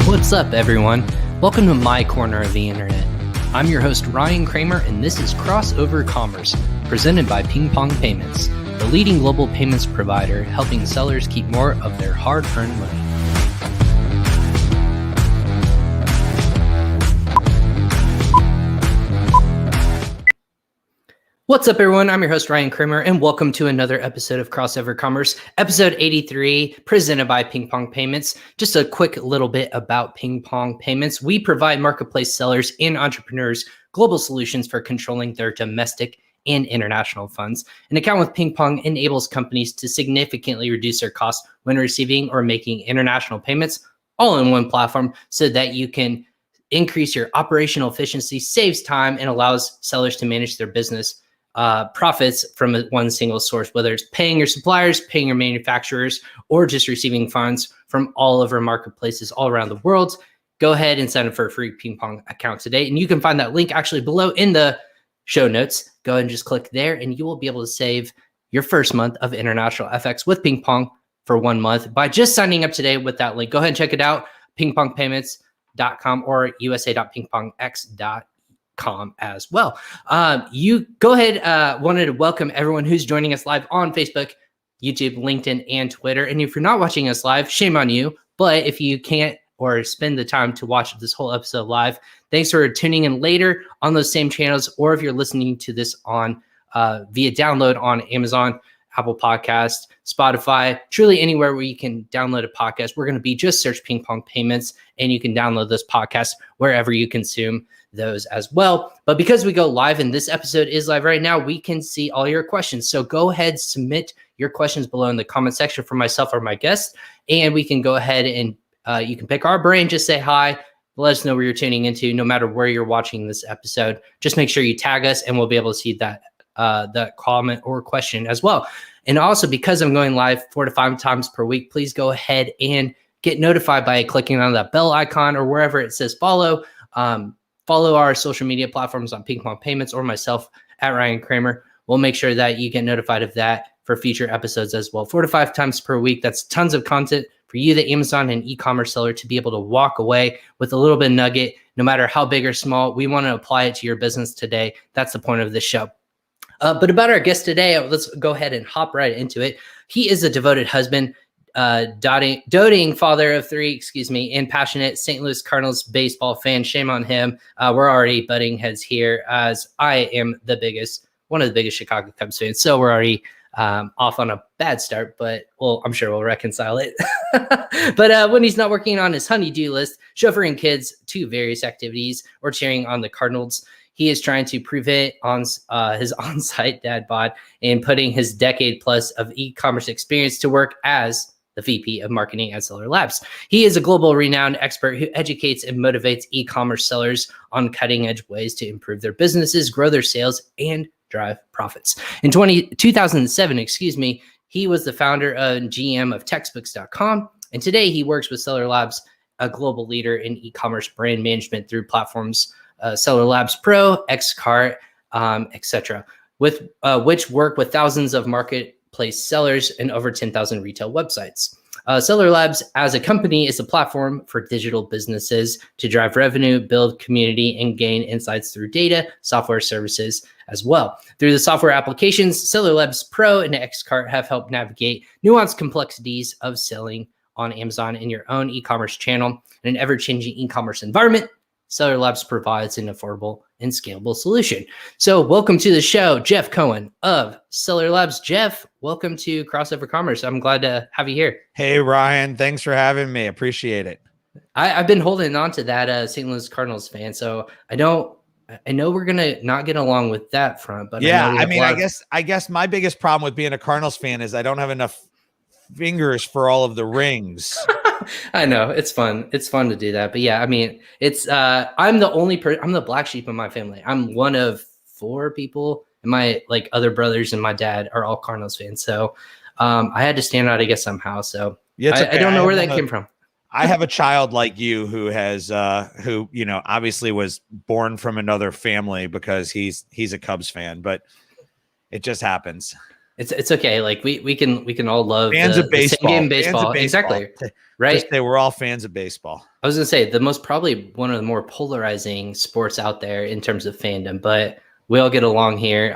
What's up, everyone? Welcome to my corner of the internet. I'm your host, Ryan Cramer, and this is Crossover Commerce, presented by PingPong Payments, the leading global payments provider helping sellers keep more of their hard-earned money. What's up, everyone? I'm your host, Ryan Cramer, and welcome to another episode of Crossover Commerce, episode 83, presented by PingPong Payments. Just a quick little bit about PingPong Payments. We provide marketplace sellers and entrepreneurs global solutions for controlling their domestic and international funds. An account with PingPong enables companies to significantly reduce their costs when receiving or making international payments all in one platform so that you can increase your operational efficiency, saves time, and allows sellers to manage their business profits from one single source, whether it's paying your suppliers, paying your manufacturers, or just receiving funds from all over marketplaces all around the world. Go ahead and sign up for a free PingPong account today. And you can find that link actually below in the show notes. Go ahead and just click there and you will be able to save your first month of international FX with PingPong for 1 month by just signing up today with that link. Go ahead and check it out, pingpongpayments.com or usa.pingpongx.com as well. You go ahead. Wanted to welcome everyone who's joining us live on Facebook, YouTube, LinkedIn, and Twitter. And if you're not watching us live, shame on you. But if you can't or spend the time to watch this whole episode live, thanks for tuning in later on those same channels. Or if you're listening to this on via download on Amazon, Apple Podcast, Spotify, truly anywhere where you can download a podcast, we're going to be just search PingPong Payments and you can download this podcast wherever you consume those as well. But because we go live and this episode is live right now, we can see all your questions. So go ahead, submit your questions below in the comment section for myself or my guest, and we can go ahead and you can pick our brain, just say hi, let us know where you're tuning into, no matter where you're watching this episode. Just make sure you tag us and we'll be able to see that comment or question as well. And also, because I'm going live 4 to 5 times per week, please go ahead and get notified by clicking on that bell icon or wherever it says follow. Follow our social media platforms on PingPong Payments or myself at Ryan Cramer. We'll make sure that you get notified of that for future episodes as well. 4 to 5 times per week. That's tons of content for you, the Amazon and e-commerce seller, to be able to walk away with a little bit of nugget, no matter how big or small. We want to apply it to your business today. That's the point of this show. But about our guest today, let's go ahead and hop right into it. He is a devoted husband, doting father of 3, and passionate St. Louis Cardinals baseball fan. Shame on him. We're already butting heads here, as I am one of the biggest Chicago Cubs fans. So we're already off on a bad start, but I'm sure we'll reconcile it. But when he's not working on his honey-do list, chauffeuring kids to various activities, or cheering on the Cardinals, he is trying to prevent his on-site dad bod and putting his decade plus of e-commerce experience to work as the VP of Marketing at Seller Labs. He is a global renowned expert who educates and motivates e-commerce sellers on cutting-edge ways to improve their businesses, grow their sales, and drive profits. In 2007, he was the founder and GM of textbooks.com, and today he works with Seller Labs, a global leader in e-commerce brand management through platforms Seller Labs Pro, Xcart, etc., with which work with thousands of marketplace sellers and over 10,000 retail websites. Seller Labs as a company is a platform for digital businesses to drive revenue, build community, and gain insights through data, software services as well. Through the software applications, Seller Labs Pro and Xcart have helped navigate nuanced complexities of selling on Amazon in your own e-commerce channel. In an ever-changing e-commerce environment, Seller Labs provides an affordable and scalable solution. So welcome to the show, Jeff Cohen of Seller Labs. Jeff, welcome to Crossover Commerce. I'm glad to have you here. Hey, Ryan. Thanks for having me. Appreciate it. I've been holding on to that St. Louis Cardinals fan, so I know we're going to not get along with that front. But yeah, I guess my biggest problem with being a Cardinals fan is I don't have enough fingers for all of the rings. I know, it's fun. It's fun to do that. But yeah, I mean, it's I'm the only I'm the black sheep in my family. I'm one of 4 people, and my other brothers and my dad are all Cardinals fans. So I had to stand out, I guess, somehow. So I don't know where that came from. I have a child like you who has who obviously was born from another family because he's a Cubs fan, but it just happens. It's okay. Like we can all love Fans of the same game, baseball. Fans of baseball. baseball. Exactly. Just Right. say we're all fans of baseball. I was gonna say the most probably one of the more polarizing sports out there in terms of fandom, but we all get along here.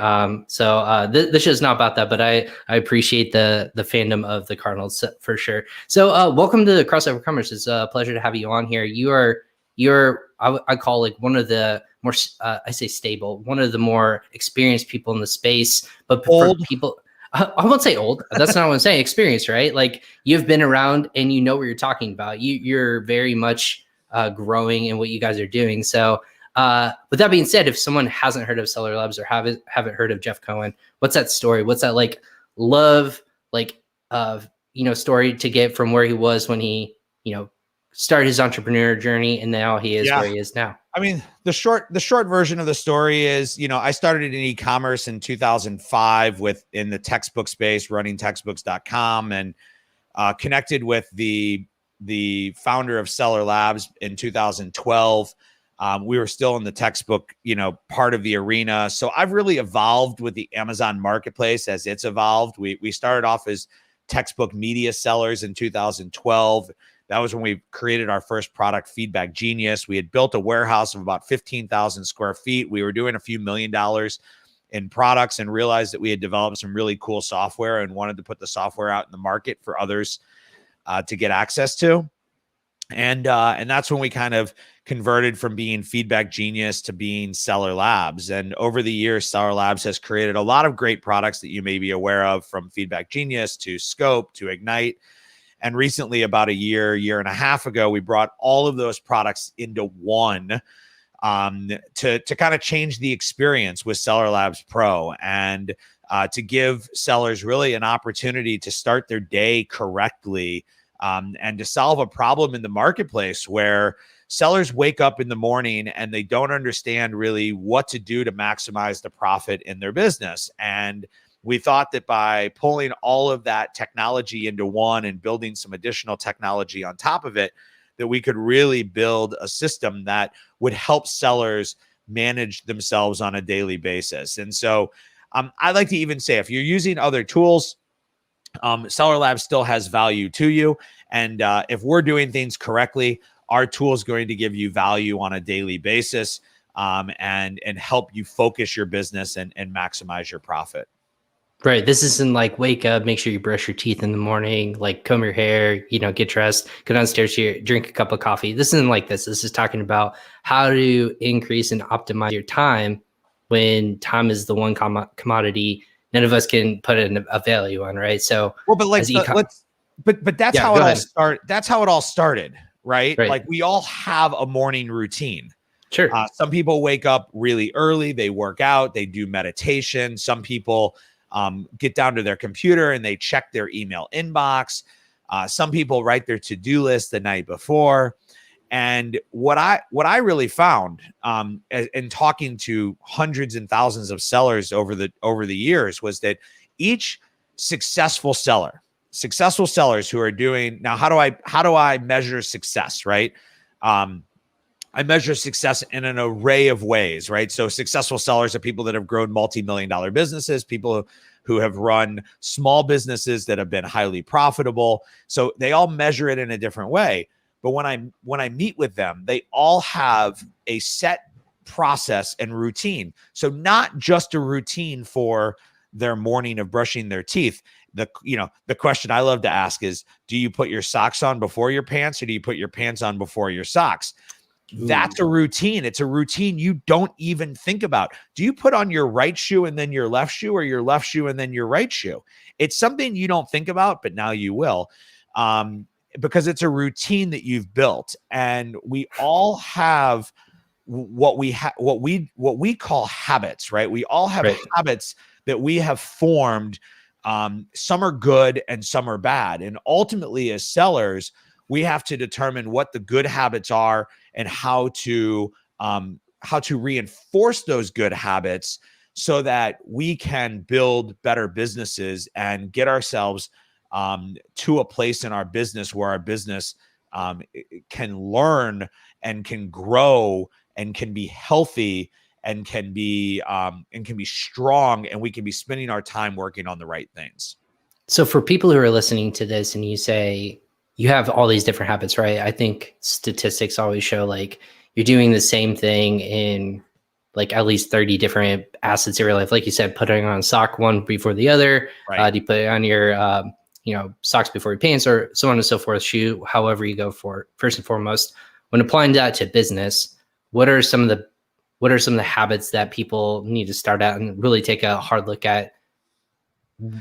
So this show's not about that, but I appreciate the fandom of the Cardinals for sure. So welcome to Crossover Commerce. It's a pleasure to have you on here. I call like one of the more I say stable, one of the more experienced people in the space, but for people. I won't say old. That's not what I'm saying. Experience, right? Like you've been around and you know what you're talking about. You're very much growing in what you guys are doing. So with that being said, if someone hasn't heard of Seller Labs or haven't heard of Jeff Cohen, what's that story? What's that like love, like story to get from where he was when he, started his entrepreneur journey and now he is where he is now? I mean, the short version of the story is, I started in e-commerce in 2005 in the textbook space, running textbooks.com, and connected with the founder of Seller Labs in 2012. We were still in the textbook, part of the arena. So I've really evolved with the Amazon marketplace as it's evolved. We started off as textbook media sellers in 2012. That was when we created our first product, Feedback Genius. We had built a warehouse of about 15,000 square feet. We were doing a few $1 million in products and realized that we had developed some really cool software and wanted to put the software out in the market for others to get access to. And that's when we kind of converted from being Feedback Genius to being Seller Labs. And over the years, Seller Labs has created a lot of great products that you may be aware of, from Feedback Genius to Scope to Ignite. And recently, about a year and a half ago, we brought all of those products into one to kind of change the experience with Seller Labs Pro and to give sellers really an opportunity to start their day correctly and to solve a problem in the marketplace where sellers wake up in the morning and they don't understand really what to do to maximize the profit in their business. And we thought that by pulling all of that technology into one and building some additional technology on top of it, that we could really build a system that would help sellers manage themselves on a daily basis. And so I like to even say, if you're using other tools, Seller Labs still has value to you. And if we're doing things correctly, our tool is going to give you value on a daily basis and help you focus your business and maximize your profit. Right. This isn't like wake up, make sure you brush your teeth in the morning, like comb your hair, get dressed, go downstairs, drink a cup of coffee. This isn't like this. This is talking about how to increase and optimize your time when time is the one commodity none of us can put a value on, right? So, well, but like, but that's how it all started. That's how it all started, right? Like we all have a morning routine. Sure. Some people wake up really early, they work out, they do meditation. Some people get down to their computer and they check their email inbox. Some people write their to-do list the night before. And what I really found in talking to hundreds and thousands of sellers over the years was that each successful sellers who are doing now, how do I measure success, right? I measure success in an array of ways, right? So successful sellers are people that have grown multi-million-dollar businesses, people who have run small businesses that have been highly profitable. So they all measure it in a different way. But when I meet with them, they all have a set process and routine. So not just a routine for their morning of brushing their teeth. The question I love to ask is, do you put your socks on before your pants, or do you put your pants on before your socks? Ooh. That's a routine. It's a routine you don't even think about. Do you put on your right shoe and then your left shoe, or your left shoe and then your right shoe? It's something you don't think about, but now you will. Because it's a routine that you've built, and we all have what we call habits, right? We all have habits that we have formed. Some are good and some are bad. And ultimately, as sellers, we have to determine what the good habits are and how to reinforce those good habits so that we can build better businesses and get ourselves to a place in our business where our business can learn and can grow and can be healthy and can be strong, and we can be spending our time working on the right things. So for people who are listening to this and you say you have all these different habits, right? I think statistics always show like you're doing the same thing in like at least 30 different assets of your life. Like you said, putting on sock one before the other. Right. You put it on your, socks before your pants, or so on and so forth, shoe, however you go for it. First and foremost, when applying that to business, what are some of the habits that people need to start out and really take a hard look at?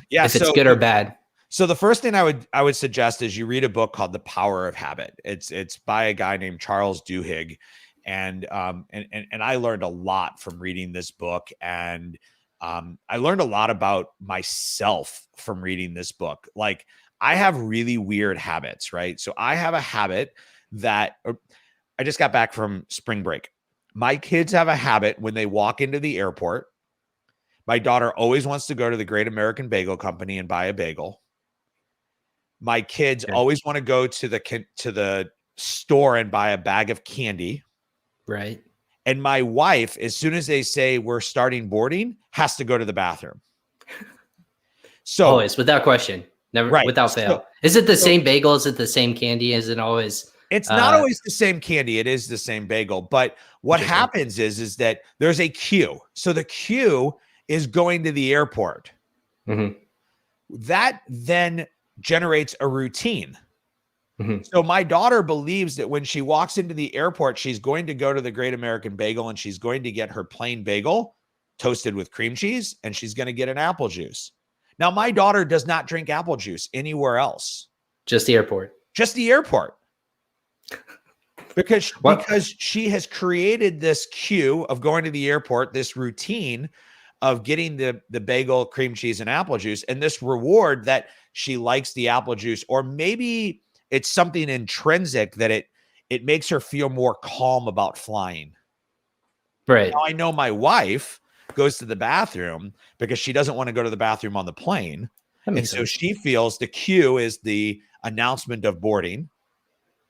Yeah, if it's good or bad. So the first thing I would suggest is you read a book called The Power of Habit. It's by a guy named Charles Duhigg. And I learned a lot from reading this book. And I learned a lot about myself from reading this book. Like, I have really weird habits, right? So I have a habit that I just got back from spring break. My kids have a habit when they walk into the airport. My daughter always wants to go to the Great American Bagel Company and buy a bagel. My kids always want to go to the store and buy a bag of candy. Right. And my wife, as soon as they say we're starting boarding, has to go to the bathroom. So always, without question, never, without fail. Is it the same bagel? Is it the same candy? Is it always? It's not always the same candy. It is the same bagel. But what happens is that there's a queue. So the queue is going to the airport. Mm-hmm. That then generates a routine. Mm-hmm. So my daughter believes that when she walks into the airport, she's going to go to the Great American Bagel and she's going to get her plain bagel toasted with cream cheese, and she's going to get an apple juice. Now, my daughter does not drink apple juice anywhere else. Just the airport. Just the airport. Because she has created this queue of going to the airport, this routine of getting the bagel, cream cheese, and apple juice, and this reward that she likes the apple juice, or maybe it's something intrinsic that it makes her feel more calm about flying. Right. Now, I know my wife goes to the bathroom because she doesn't want to go to the bathroom on the plane. And so she feels the queue is the announcement of boarding,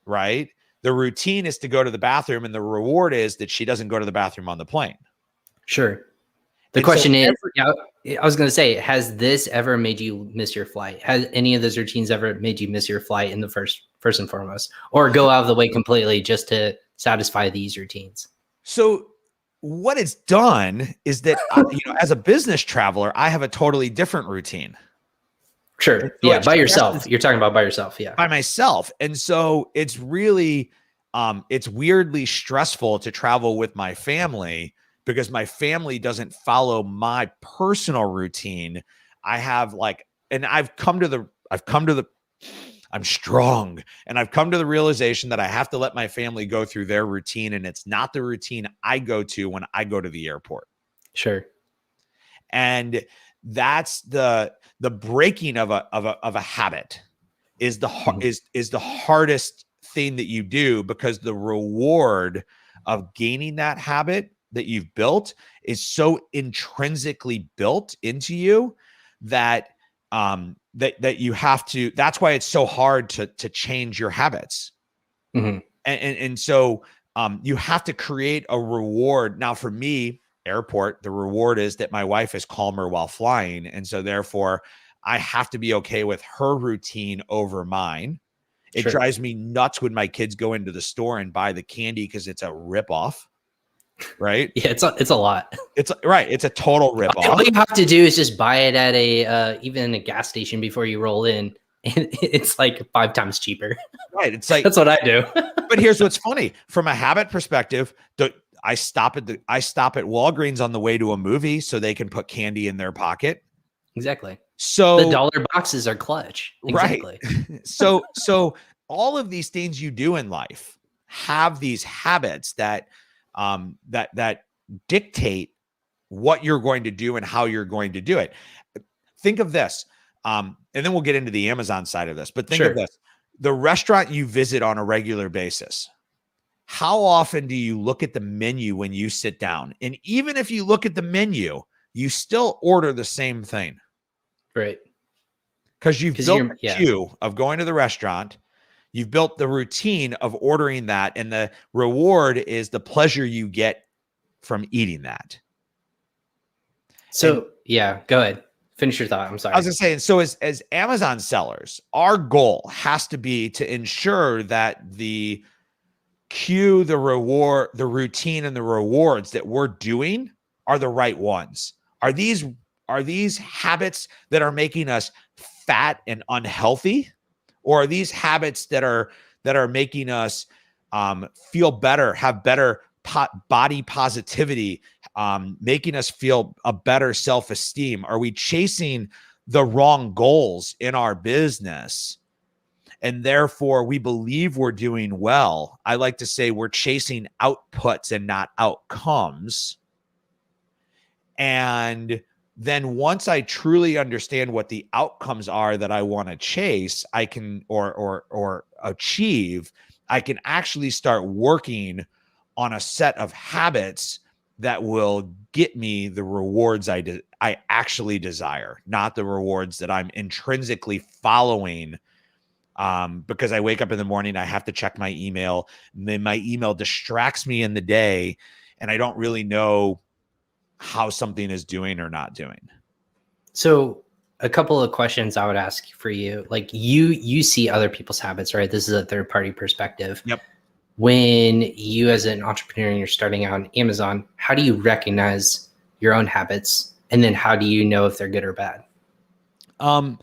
right? The routine is to go to the bathroom, and the reward is that she doesn't go to the bathroom on the plane. Sure. The question is, I was going to say, has this ever made you miss your flight? Has any of those routines ever made you miss your flight in the first and foremost, or go out of the way completely just to satisfy these routines? So what it's done is that, as a business traveler, I have a totally different routine. Sure. Yeah. By yourself. You're talking about by yourself. Yeah. By myself. And so it's really, it's weirdly stressful to travel with my family because my family doesn't follow my personal routine. I'm strong, and I've come to the realization that I have to let my family go through their routine, and it's not the routine I go to when I go to the airport. Sure. And that's the breaking of a habit is the hardest thing that you do, because the reward of gaining that habit that you've built is so intrinsically built into you that that you have to. That's why it's so hard to change your habits. Mm-hmm. And so you have to create a reward. Now, for me, airport, the reward is that my wife is calmer while flying, and so therefore I have to be okay with her routine over mine. It drives me nuts when my kids go into the store and buy the candy because it's a ripoff. Right. Yeah, it's a lot. It's right. It's a total ripoff. All you have to do is just buy it at even a gas station before you roll in, and it's like 5 times cheaper. Right. It's like, that's what I do. But here's what's funny from a habit perspective. I stop at Walgreens on the way to a movie so they can put candy in their pocket. Exactly. So the dollar boxes are clutch. Exactly. Right. So all of these things you do in life have these habits that dictate what you're going to do and how you're going to do it. Think of this. And then we'll get into the Amazon side of this, but think of this. The restaurant you visit on a regular basis, how often do you look at the menu when you sit down? And even if you look at the menu, you still order the same thing. Right. Because you've built the queue of going to the restaurant. You've built the routine of ordering that, and the reward is the pleasure you get from eating that. So yeah, go ahead. Finish your thought. I'm I sorry. was just saying, so as Amazon sellers, our goal has to be to ensure that the cue, the reward, the routine, and the rewards that we're doing are the right ones. Are these habits that are making us fat and unhealthy, or are these habits that are making us feel better, have better body positivity, making us feel a better self-esteem? Are we chasing the wrong goals in our business, and therefore we believe we're doing well? I like to say we're chasing outputs and not outcomes. And then once I truly understand what the outcomes are that I want to chase, I can or achieve, I can actually start working on a set of habits that will get me the rewards I actually desire, not the rewards that I'm intrinsically following. Because I wake up in the morning, I have to check my email, and then my email distracts me in the day, and I don't really know how something is doing or not doing. So a couple of questions I would ask for you. Like you see other people's habits, right? This is a third party perspective. Yep. When you as an entrepreneur and you're starting out on Amazon, how do you recognize your own habits? And then how do you know if they're good or bad? That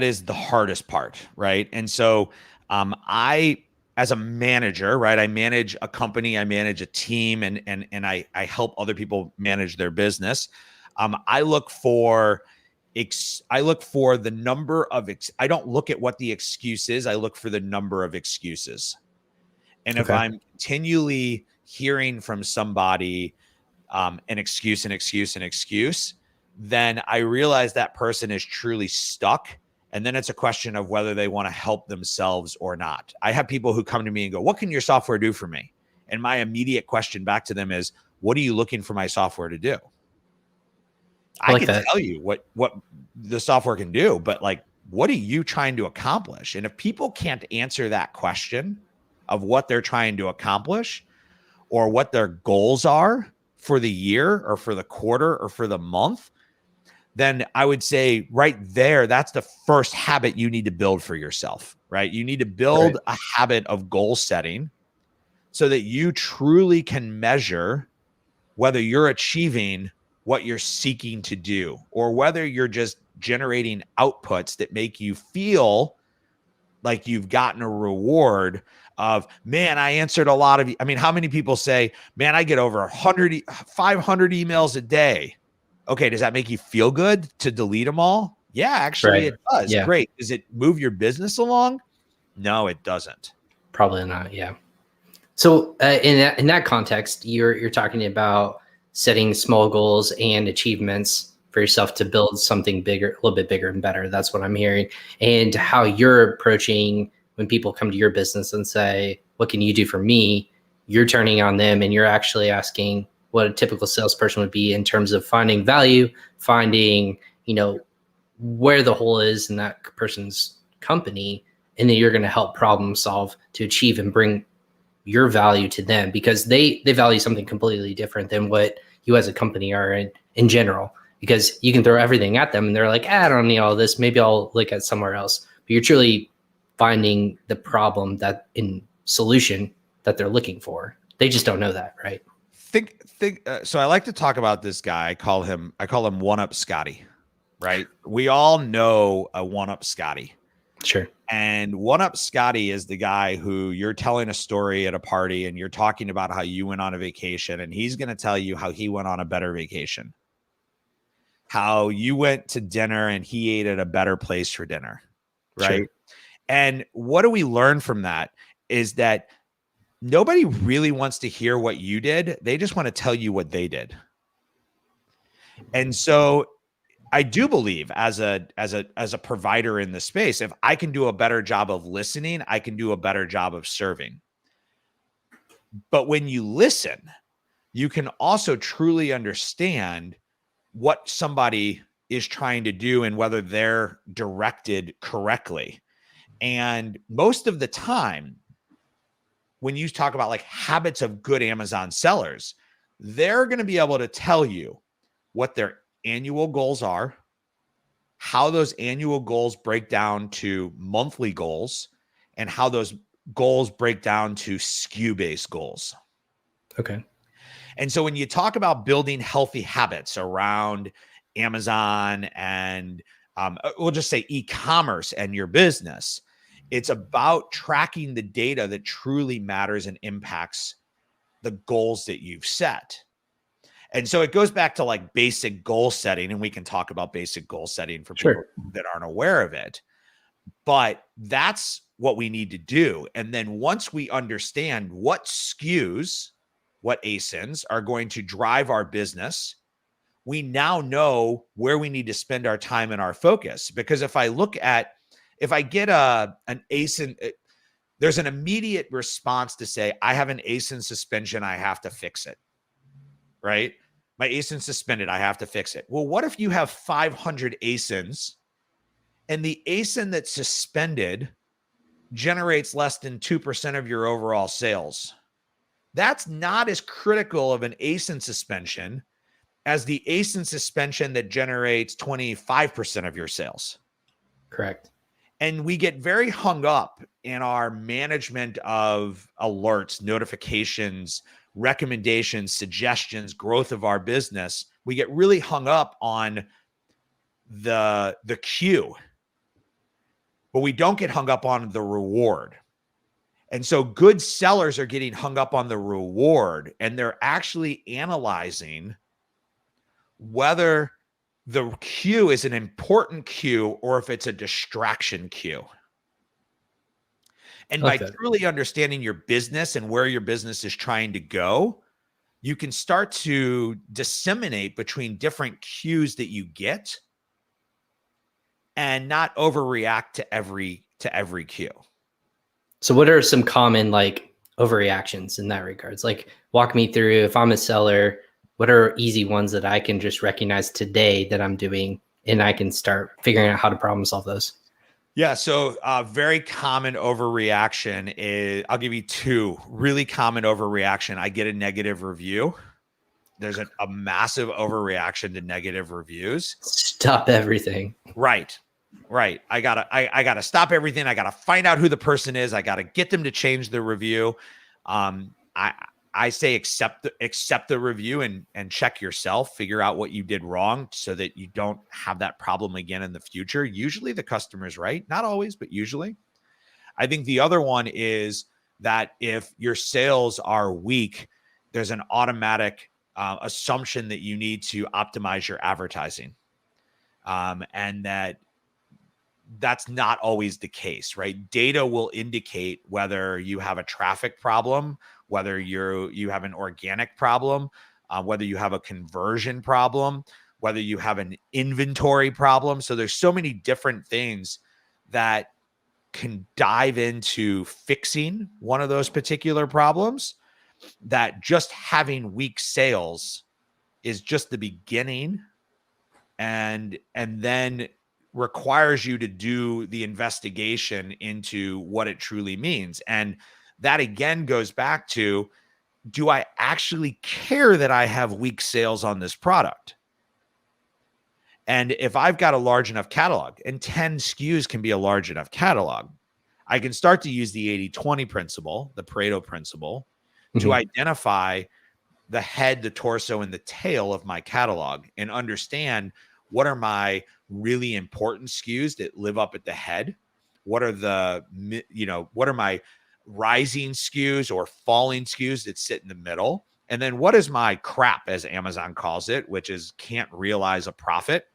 is the hardest part, right? And so I, as a manager, right, I manage a company, I manage a team, and I help other people manage their business. I look for the number of I don't look at what the excuse is. I look for the number of excuses. And if I'm continually hearing from somebody an excuse, then I realize that person is truly stuck. And then it's a question of whether they want to help themselves or not. I have people who come to me and go, "What can your software do for me?" And my immediate question back to them is, "What are you looking for my software to do?" I can tell you what the software can do, but like, what are you trying to accomplish? And if people can't answer that question of what they're trying to accomplish or what their goals are for the year or for the quarter or for the month, then I would say right there, that's the first habit you need to build for yourself, right? You need to build a habit of goal setting so that you truly can measure whether you're achieving what you're seeking to do, or whether you're just generating outputs that make you feel like you've gotten a reward of, man, I answered a lot of, I mean, how many people say, man, I get over 500 emails a day. Okay, does that make you feel good to delete them all? Yeah, actually it does. Yeah. Great. Does it move your business along? No, it doesn't. Probably not. Yeah. So in that context, you're talking about setting small goals and achievements for yourself to build something bigger, a little bit bigger and better. That's what I'm hearing. And how you're approaching when people come to your business and say, "What can you do for me?" You're turning on them and you're actually asking what a typical salesperson would be in terms of finding value, finding, where the hole is in that person's company. And then you're going to help problem solve to achieve and bring your value to them, because they value something completely different than what you as a company are in general, because you can throw everything at them and they're like, I don't need all this. Maybe I'll look at somewhere else. But you're truly finding the problem that in solution that they're looking for. They just don't know that. Right. So I like to talk about this guy. I call him One Up Scotty, right? We all know a One Up Scotty. Sure. And One Up Scotty is the guy who you're telling a story at a party and you're talking about how you went on a vacation, and he's going to tell you how he went on a better vacation, how you went to dinner and he ate at a better place for dinner. Right. Sure. And what do we learn from that is that nobody really wants to hear what you did. They just want to tell you what they did. And so I do believe as a provider in the space, if I can do a better job of listening, I can do a better job of serving. But when you listen, you can also truly understand what somebody is trying to do and whether they're directed correctly. And most of the time, when you talk about like habits of good Amazon sellers, they're going to be able to tell you what their annual goals are, how those annual goals break down to monthly goals, and how those goals break down to SKU-based goals. Okay. And so when you talk about building healthy habits around Amazon and we'll just say e-commerce and your business, it's about tracking the data that truly matters and impacts the goals that you've set. And so it goes back to like basic goal setting, and we can talk about basic goal setting for people that aren't aware of it. But that's what we need to do. And then once we understand what SKUs, what ASINs are going to drive our business, we now know where we need to spend our time and our focus. Because if I get an ASIN, there's an immediate response to say, I have an ASIN suspension, I have to fix it, right? My ASIN suspended, I have to fix it. Well, what if you have 500 ASINs and the ASIN that's suspended generates less than 2% of your overall sales? That's not as critical of an ASIN suspension as the ASIN suspension that generates 25% of your sales. Correct. And we get very hung up in our management of alerts, notifications, recommendations, suggestions, growth of our business. We get really hung up on the queue, but we don't get hung up on the reward. And so good sellers are getting hung up on the reward, and they're actually analyzing whether the queue is an important queue or if it's a distraction queue. And by truly understanding your business and where your business is trying to go, you can start to disseminate between different cues that you get and not overreact to every cue. So what are some common like overreactions in that regards? Like walk me through, if I'm a seller, what are easy ones that I can just recognize today that I'm doing, and I can start figuring out how to problem solve those? Yeah. So very common overreaction is, I'll give you two really common overreaction. I get a negative review. There's a massive overreaction to negative reviews. Stop everything. Right. I gotta stop everything. I gotta find out who the person is. I gotta get them to change the review. I say accept the review and check yourself, figure out what you did wrong so that you don't have that problem again in the future. Usually the customer's right, not always, but usually. I think the other one is that if your sales are weak, there's an automatic assumption that you need to optimize your advertising, and that's not always the case, right? Data will indicate whether you have a traffic problem, whether you have an organic problem, whether you have a conversion problem, whether you have an inventory problem. So there's so many different things that can dive into fixing one of those particular problems, that just having weak sales is just the beginning, and then requires you to do the investigation into what it truly means. And that again goes back to, do I actually care that I have weak sales on this product? And if I've got a large enough catalog, and 10 SKUs can be a large enough catalog, I can start to use the 80-20 principle, the Pareto principle, to identify the head, the torso, and the tail of my catalog, and understand what are my really important SKUs that live up at the head? What are what are my rising SKUs or falling SKUs that sit in the middle? And then what is my crap, as Amazon calls it, which is can't realize a profit,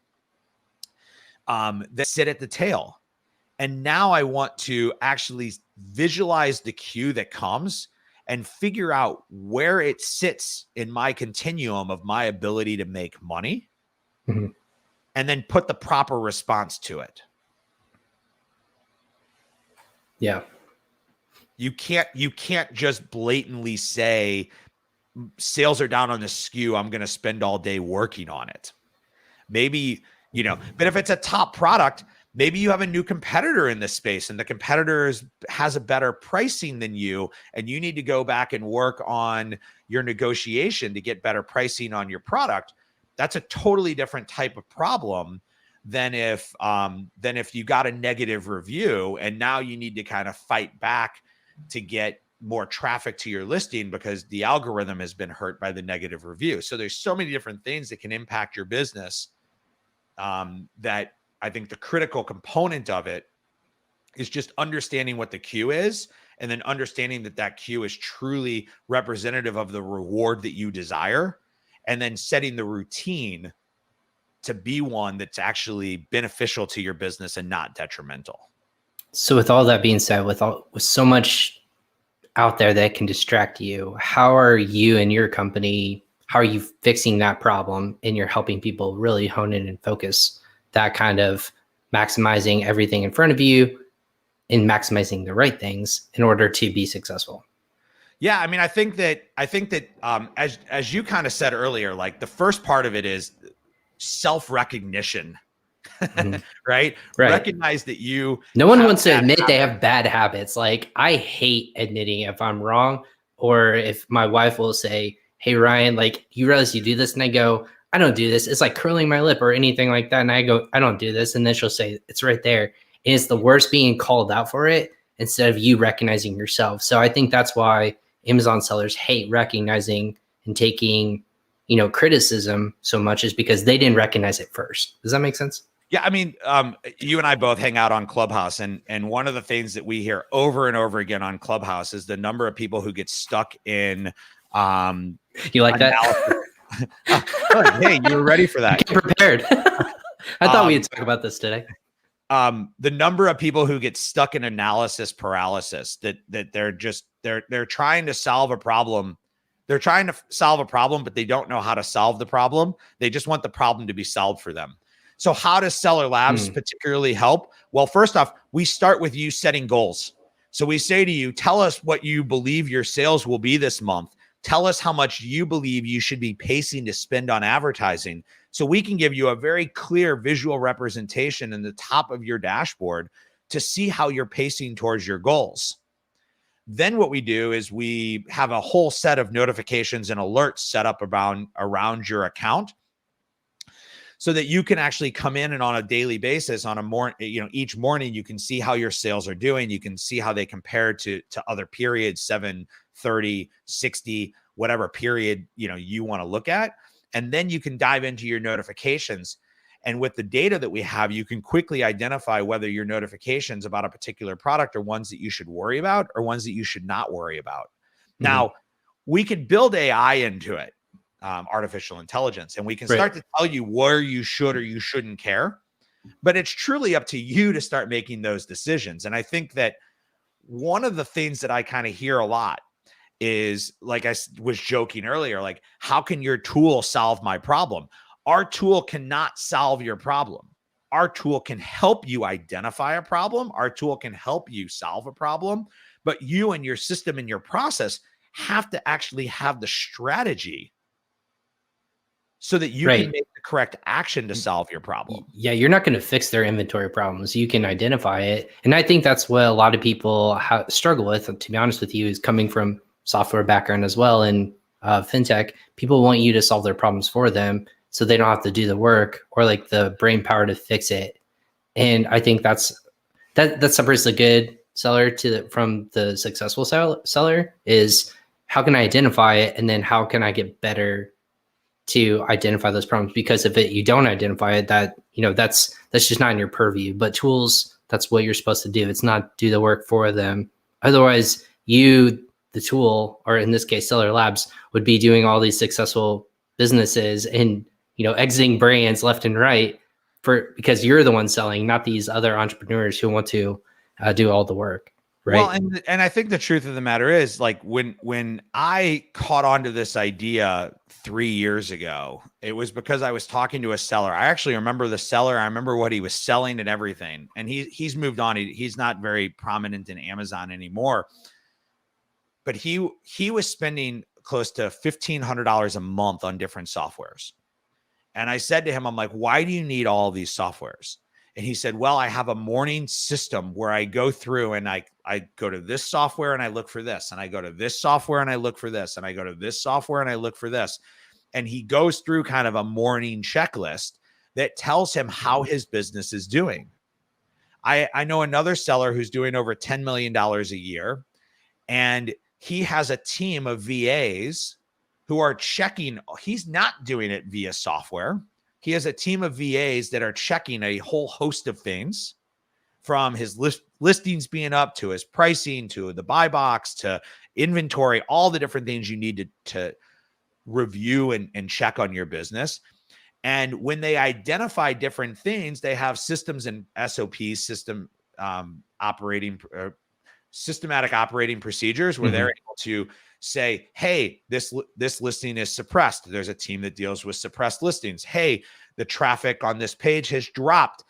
that sit at the tail? And now I want to actually visualize the queue that comes and figure out where it sits in my continuum of my ability to make money, and then put the proper response to it. Yeah. You can't just blatantly say sales are down on the SKU, I'm going to spend all day working on it. Maybe, but if it's a top product, Maybe you have a new competitor in this space and the competitor has a better pricing than you, and you need to go back and work on your negotiation to get better pricing on your product. That's a totally different type of problem than if you got a negative review and now you need to kind of fight back to get more traffic to your listing because the algorithm has been hurt by the negative review. So there's so many different things that can impact your business, that I think the critical component of it is just understanding what the queue is, and then understanding that that queue is truly representative of the reward that you desire, and then setting the routine to be one that's actually beneficial to your business and not detrimental. So with all that being said, with so much out there that can distract you, how are you and your company, how are you fixing that problem, and you're helping people really hone in and focus that kind of maximizing everything in front of you and maximizing the right things in order to be successful? Yeah, I mean, I think that as you kind of said earlier, like the first part of it is self-recognition, Mhm. right? Right. Recognize that no one have wants to bad admit they habits. have bad habits. Like, I hate admitting if I'm wrong, or if my wife will say, "Hey Ryan, like, you realize you do this?" And I go, "I don't do this." It's like curling my lip or anything like that. And I go, "I don't do this." And then she'll say, "It's right there." And it's the worst being called out for it instead of you recognizing yourself. So I think that's why Amazon sellers hate recognizing and taking, criticism so much, is because they didn't recognize it first. Does that make sense? Yeah, I mean, you and I both hang out on Clubhouse, and one of the things that we hear over and over again on Clubhouse is the number of people who get stuck in You like that? Good. Hey, you were ready for that. Get prepared. I thought we'd talk about this today. The number of people who get stuck in analysis paralysis, that they're trying to solve a problem. They're trying to solve a problem, but they don't know how to solve the problem. They just want the problem to be solved for them. So how does Seller Labs particularly help? Well, first off, we start with you setting goals. So we say to you, tell us what you believe your sales will be this month. Tell us how much you believe you should be pacing to spend on advertising, so we can give you a very clear visual representation in the top of your dashboard to see how you're pacing towards your goals. Then what we do is we have a whole set of notifications and alerts set up around your account, so that you can actually come in and on a daily basis, each morning, you can see how your sales are doing. You can see how they compare to other periods, 7, 30, 60, whatever period, you want to look at. And then you can dive into your notifications. And with the data that we have, you can quickly identify whether your notifications about a particular product are ones that you should worry about or ones that you should not worry about. Now, we could build AI into it. Artificial intelligence, and we can start to tell you where you should or you shouldn't care, but it's truly up to you to start making those decisions. And I think that one of the things that I kind of hear a lot is, like I was joking earlier, like, how can your tool solve my problem? Our tool cannot solve your problem. Our tool can help you identify a problem. Our tool can help you solve a problem, but you and your system and your process have to actually have the strategy so that you can make the correct action to solve your problem. Yeah, you're not going to fix their inventory problems. You can identify it. And I think that's what a lot of people struggle with, to be honest with you, is coming from software background as well. And fintech, people want you to solve their problems for them so they don't have to do the work or like the brain power to fix it. And I think that separates the good seller from the successful seller, is how can I identify it, and then how can I get better to identify those problems? Because if you don't identify it, that's just not in your purview. But tools, that's what you're supposed to do. It's not do the work for them. Otherwise, the tool, or in this case, Seller Labs, would be doing all these successful businesses and exiting brands left and right because you're the one selling, not these other entrepreneurs who want to do all the work. Right. Well, and I think the truth of the matter is, like, when I caught on to this idea 3 years ago, it was because I was talking to a seller. I actually remember the seller. I remember what he was selling and everything. And he's moved on. He's not very prominent in Amazon anymore. But he was spending close to $1,500 a month on different softwares. And I said to him, I'm like, why do you need all these softwares? And he said, well, I have a morning system where I go through and I go to this software and I look for this, and I go to this software and I look for this, and I go to this software and I look for this. And he goes through kind of a morning checklist that tells him how his business is doing. I know another seller who's doing over $10 million a year, and he has a team of VAs who are checking. He's not doing it via software. He has a team of VAs that are checking a whole host of things, from his listings being up to his pricing, to the buy box, to inventory, all the different things you need to review and check on your business. And when they identify different things, they have systems and SOPs, systematic operating procedures, where they're able to say, hey, this listing is suppressed. There's a team that deals with suppressed listings. Hey, the traffic on this page has dropped,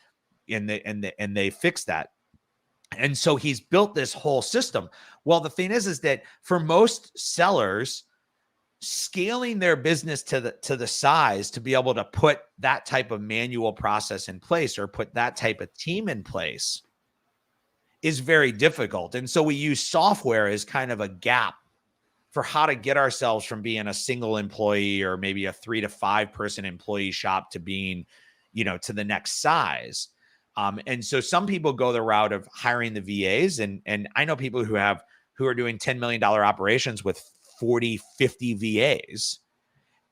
and they fix that. And so he's built this whole system. Well, the thing is that for most sellers, scaling their business to the size to be able to put that type of manual process in place, or put that type of team in place, is very difficult. And so we use software as kind of a gap for how to get ourselves from being a single employee, or maybe a 3 to 5 person employee shop, to being, to the next size. And so some people go the route of hiring the VAs, and I know people who are doing $10 million operations with 40, 50 VAs.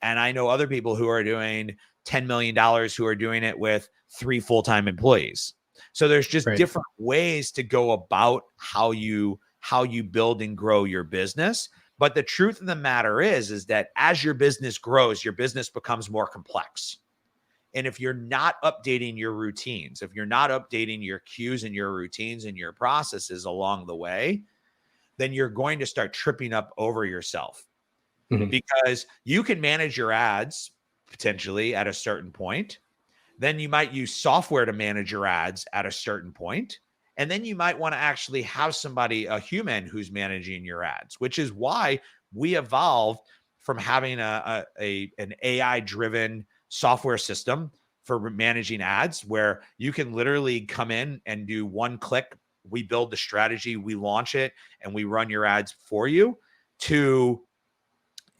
And I know other people who are doing $10 million who are doing it with 3 full-time employees. So there's just different ways to go about how you build and grow your business. But the truth of the matter is that as your business grows, your business becomes more complex. And if you're not updating your routines, if you're not updating your cues and your routines and your processes along the way, then you're going to start tripping up over yourself. Because you can manage your ads potentially at a certain point. Then you might use software to manage your ads at a certain point. And then you might want to actually have somebody, a human, who's managing your ads, which is why we evolved from having an AI-driven software system for managing ads, where you can literally come in and do one click. We build the strategy, we launch it, and we run your ads for you, to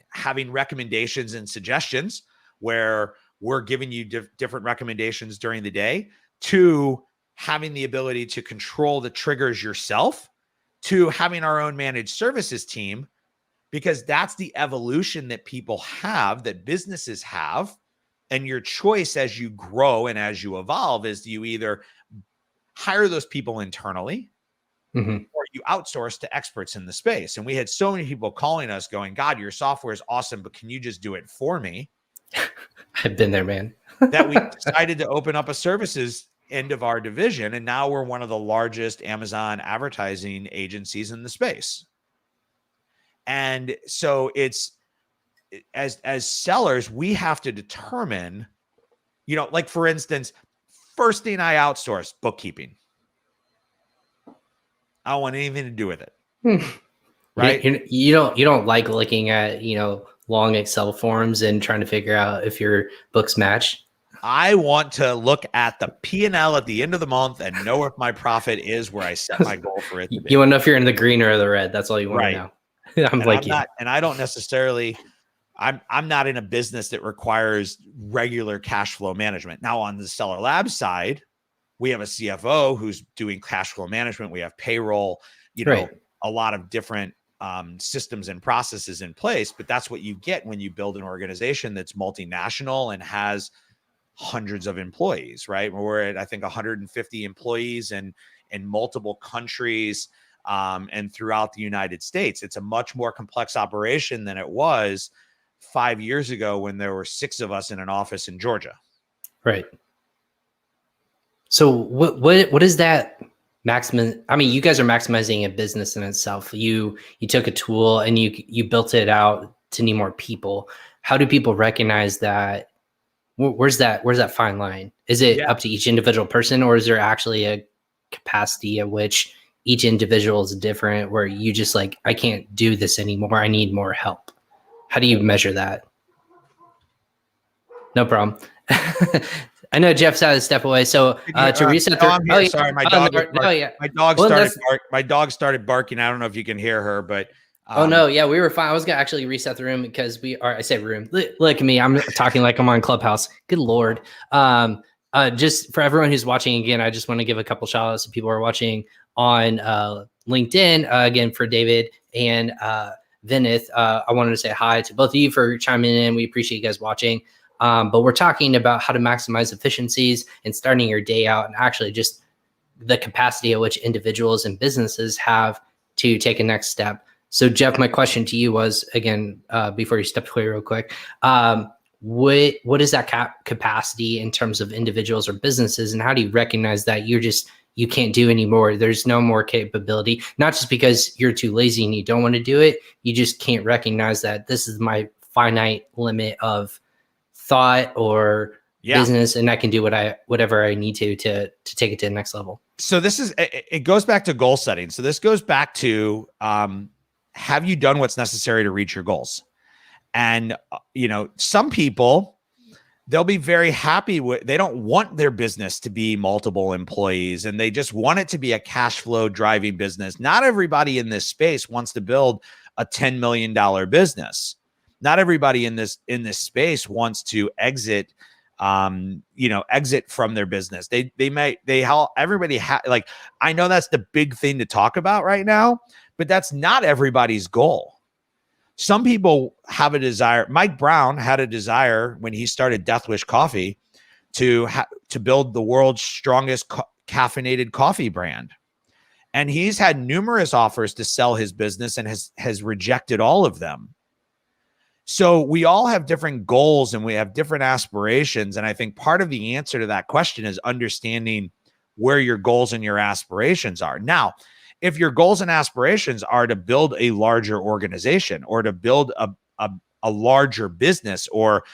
having recommendations and suggestions where we're giving you different recommendations during the day, to having the ability to control the triggers yourself, to having our own managed services team, because that's the evolution that people have, that businesses have. And your choice as you grow and as you evolve is, you either hire those people internally, or you outsource to experts in the space. And we had so many people calling us going, God, your software is awesome, but can you just do it for me? I've been there, man. That we decided to open up a services end of our division. And now we're one of the largest Amazon advertising agencies in the space. And so it's, as sellers, we have to determine, like, for instance, first thing I outsource, bookkeeping. I don't want anything to do with it. Right? You don't like looking at, long Excel forms and trying to figure out if your books match. I want to look at the P&L at the end of the month and know if my profit is where I set my goal for it to be. You want to know if you're in the green or the red. That's all you want to know. And I don't necessarily, I'm not in a business that requires regular cash flow management. Now, on the Seller Lab side, we have a CFO who's doing cash flow management. We have payroll, a lot of different systems and processes in place. But that's what you get when you build an organization that's multinational and has hundreds of employees, right? We're at, I think, 150 employees in multiple countries and throughout the United States. It's a much more complex operation than it was 5 years ago when there were 6 of us in an office in Georgia. Right. So what is that maximum? I mean, you guys are maximizing a business in itself. You took a tool and you built it out to need more people. How do people recognize that? Where's that fine line? Is it up to each individual person, or is there actually a capacity at which each individual is different, where you just like, I can't do this anymore, I need more help? How do you measure that? No problem. I know Jeff's had to step away. So to reset no, the, I'm here. Sorry, my dog. yeah. My dog Well, started. My dog started barking. I don't know if you can hear her, but oh no, yeah, we were fine. I was gonna actually reset the room because we are. I say room. Look at me. I'm talking like I'm on Clubhouse. Good lord. Just for everyone who's watching again, I just want to give a couple shout outs to people who are watching on LinkedIn. Again, for David and Vinith, I wanted to say hi to both of you for chiming in. We appreciate you guys watching. But we're talking about how to maximize efficiencies and starting your day out, and actually just the capacity at which individuals and businesses have to take a next step. So, Jeff, my question to you was, again, before you step away real quick, what is that capacity in terms of individuals or businesses, and how do you recognize that you can't do anymore? There's no more capability, not just because you're too lazy and you don't want to do it. You just can't recognize that this is my finite limit of thought or business, and I can do whatever I need to take it to the next level. So it goes back to goal setting. So this goes back to, have you done what's necessary to reach your goals? And, some people, they'll be very happy they don't want their business to be multiple employees, and they just want it to be a cash flow driving business. Not everybody in this space wants to build a $10 million business. Not everybody in this space wants to exit from their business. I know that's the big thing to talk about right now, but that's not everybody's goal. Some people have a desire. Mike Brown had a desire when he started Death Wish Coffee to build the world's strongest caffeinated coffee brand. And he's had numerous offers to sell his business and has rejected all of them. So we all have different goals and we have different aspirations. And I think part of the answer to that question is understanding where your goals and your aspirations are. Now, if your goals and aspirations are to build a larger organization or to build a larger business, or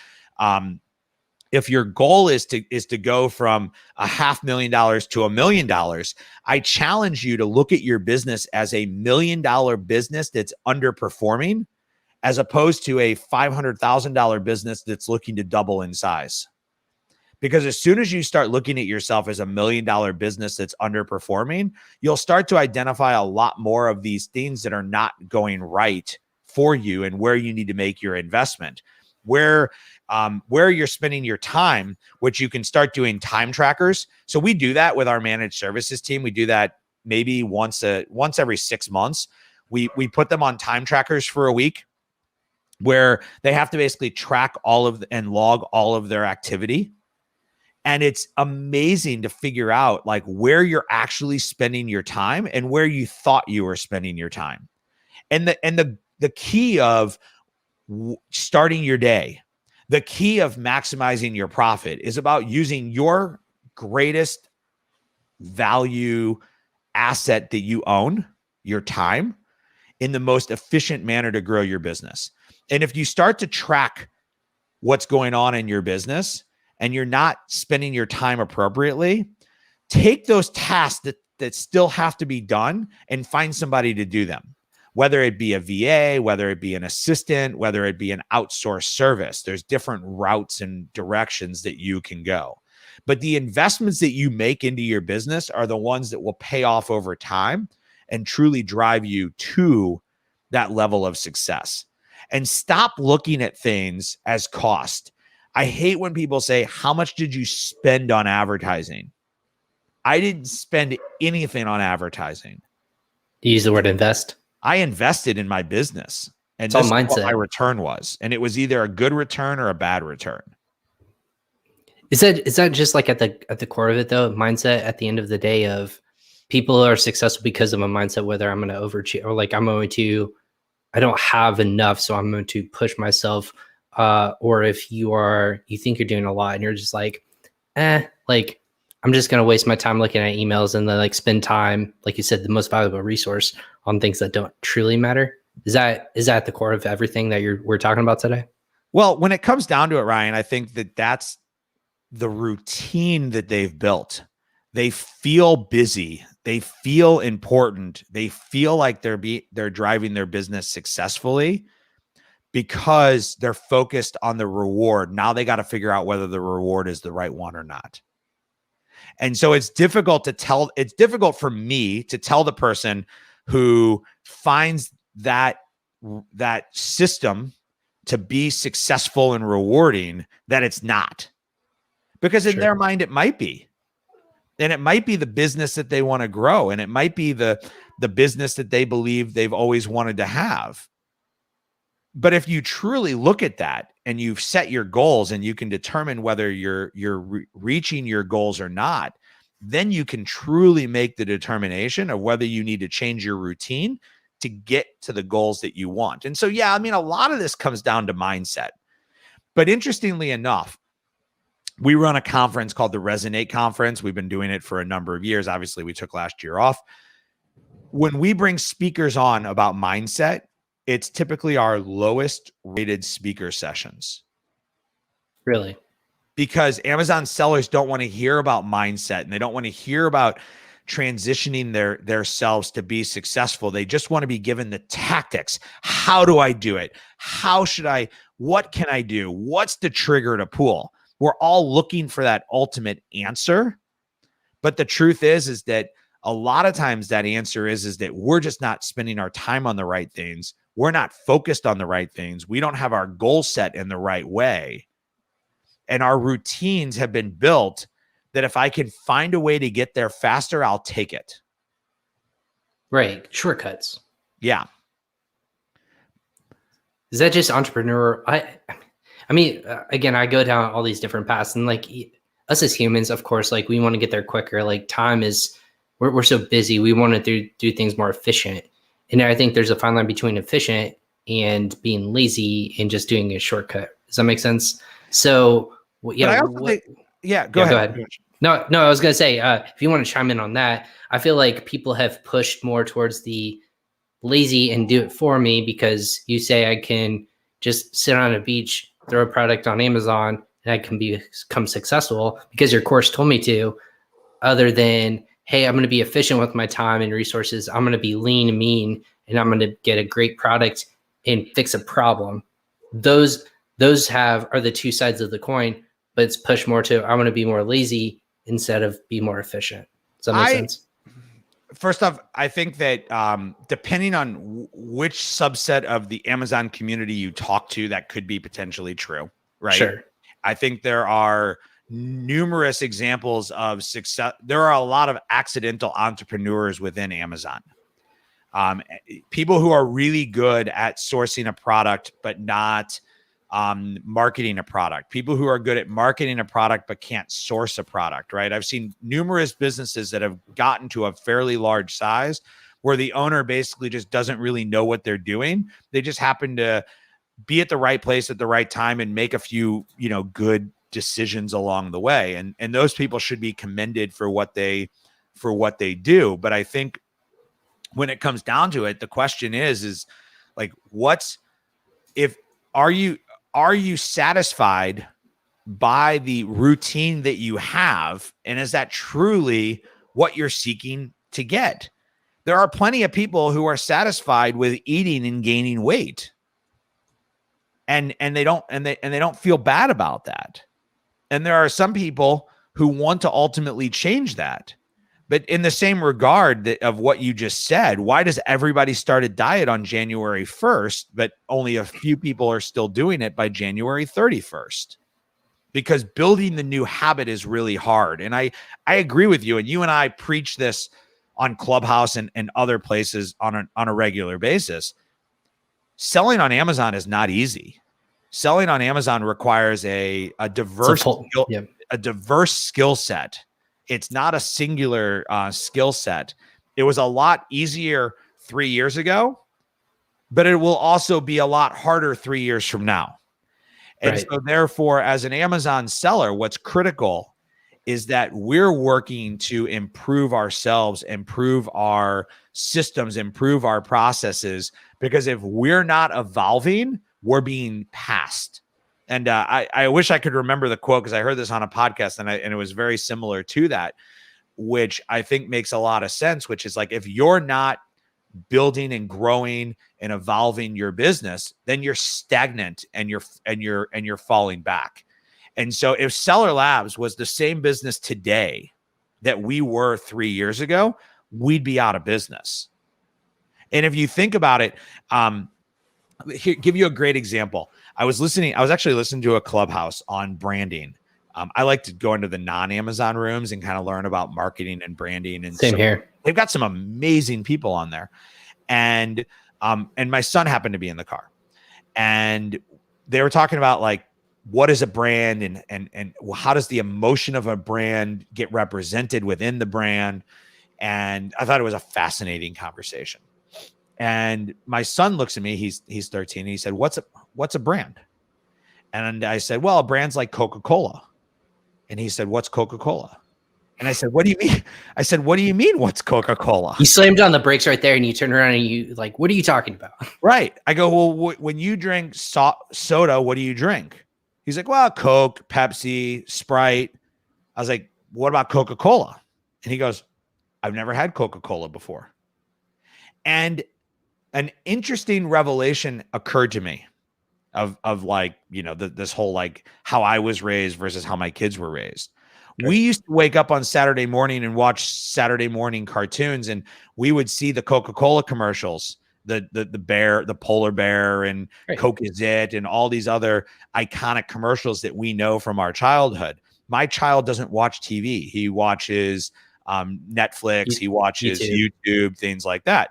if your goal is to go from $500,000 to $1 million, I challenge you to look at your business as a $1 million business that's underperforming, as opposed to a $500,000 business that's looking to double in size. Because as soon as you start looking at yourself as a $1 million business that's underperforming, you'll start to identify a lot more of these things that are not going right for you and where you need to make your investment, where you're spending your time, which you can start doing time trackers. So we do that with our managed services team. We do that maybe once every 6 months. We put them on time trackers for a week, where they have to basically track and log all of their activity. And it's amazing to figure out like where you're actually spending your time and where you thought you were spending your time. And the key of starting your day, the key of maximizing your profit is about using your greatest value asset that you own, your time, in the most efficient manner to grow your business. And if you start to track what's going on in your business and you're not spending your time appropriately, take those tasks that still have to be done and find somebody to do them, whether it be a VA, whether it be an assistant, whether it be an outsourced service. There's different routes and directions that you can go. But the investments that you make into your business are the ones that will pay off over time and truly drive you to that level of success. And stop looking at things as cost. I hate when people say, how much did you spend on advertising? I didn't spend anything on advertising. You use the word invest. I invested in my business, and this is what my return was. And it was either a good return or a bad return. Is that just like at the core of it though? Mindset at the end of the day of people are successful because of a mindset, whether I'm going to overachieve or like I don't have enough, so I'm going to push myself. Or if you think you're doing a lot and you're just like, like I'm just going to waste my time looking at emails and then like spend time, like you said, the most valuable resource on things that don't truly matter. Is that at the core of everything that we're talking about today? Well, when it comes down to it, Ryan, I think that's the routine that they've built. They feel busy. They feel important. They feel like they're driving their business successfully because they're focused on the reward. Now they got to figure out whether the reward is the right one or not. And so it's difficult for me to tell the person who finds that system to be successful and rewarding that it's not. Because in their mind, it might be. And it might be the business that they want to grow. And it might be the business that they believe they've always wanted to have. But if you truly look at that and you've set your goals and you can determine whether you're reaching your goals or not, then you can truly make the determination of whether you need to change your routine to get to the goals that you want. And so, yeah, I mean, a lot of this comes down to mindset. But interestingly enough, we run a conference called the Resonate Conference. We've been doing it for a number of years. Obviously, we took last year off. When we bring speakers on about mindset, it's typically our lowest rated speaker sessions. Really? Because Amazon sellers don't want to hear about mindset and they don't want to hear about transitioning their selves to be successful. They just want to be given the tactics. How do I do it? What can I do? What's the trigger to pull? We're all looking for that ultimate answer. But the truth is that a lot of times that answer is that we're just not spending our time on the right things. We're not focused on the right things. We don't have our goal set in the right way. And our routines have been built that if I can find a way to get there faster, I'll take it. Right. Shortcuts. Yeah. Is that just entrepreneurial? I mean, again, I go down all these different paths, and like us as humans, of course, like we want to get there quicker. Like time is, we're so busy. We want to do things more efficient. And I think there's a fine line between efficient and being lazy and just doing a shortcut. Does that make sense? So, yeah. Go ahead. Go ahead. No, I was going to say, if you want to chime in on that, I feel like people have pushed more towards the lazy and do it for me, because you say I can just sit on a beach, throw a product on Amazon, and I can become successful because your course told me to, other than, hey, I'm going to be efficient with my time and resources. I'm going to be lean and mean, and I'm going to get a great product and fix a problem. Those are the two sides of the coin, but it's pushed more to, I want to be more lazy instead of be more efficient. Does that make sense? First off, I think that depending on which subset of the Amazon community you talk to, that could be potentially true, right? Sure. I think there are numerous examples of success. There are a lot of accidental entrepreneurs within Amazon. People who are really good at sourcing a product, but not marketing a product. People who are good at marketing a product, but can't source a product, right? I've seen numerous businesses that have gotten to a fairly large size where the owner basically just doesn't really know what they're doing. They just happen to be at the right place at the right time and make a few, good decisions along the way. And those people should be commended for what they do. But I think when it comes down to it, the question is like, are you satisfied by the routine that you have? And is that truly what you're seeking to get? There are plenty of people who are satisfied with eating and gaining weight. And they don't feel bad about that. And there are some people who want to ultimately change that. But in the same regard of what you just said, why does everybody start a diet on January 1st, but only a few people are still doing it by January 31st? Because building the new habit is really hard. And I agree with you. And you and I preach this on Clubhouse and other places on a regular basis. Selling on Amazon is not easy. Selling on Amazon requires a diverse skill set. It's not a singular skill set. It was a lot easier 3 years ago, but it will also be a lot harder 3 years from now. And so therefore, as an Amazon seller, what's critical is that we're working to improve ourselves, improve our systems, improve our processes, because if we're not evolving, we're being passed. And I wish I could remember the quote, because I heard this on a podcast and it was very similar to that, which I think makes a lot of sense, which is like, if you're not building and growing and evolving your business, then you're stagnant and you're falling back. And so if Seller Labs was the same business today that we were 3 years ago, we'd be out of business. And if you think about it, here, give you a great example. I was actually listening to a Clubhouse on branding. I like to go into the non-Amazon rooms and kind of learn about marketing and branding. And Same here. They've got some amazing people on there. And my son happened to be in the car, and they were talking about like, what is a brand and how does the emotion of a brand get represented within the brand? And I thought it was a fascinating conversation. And my son looks at me, he's 13, and he said, what's a brand? And I said, well, a brand's like Coca-Cola. And he said, what's Coca-Cola? And I said, what do you mean? I said, what do you mean, what's Coca-Cola? You slammed on the brakes right there, and you turn around and you like, what are you talking about? Right. I go, well, when you drink soda, what do you drink? He's like, well, Coke, Pepsi, Sprite. I was like, what about Coca-Cola? And he goes, I've never had Coca-Cola before. And an interesting revelation occurred to me of like, you know, this whole like how I was raised versus how my kids were raised. Okay. We used to wake up on Saturday morning and watch Saturday morning cartoons, and we would see the Coca-Cola commercials, the bear, the polar bear, and right. Coke is it, and all these other iconic commercials that we know from our childhood. My child doesn't watch TV. He watches Netflix, he watches YouTube, things like that.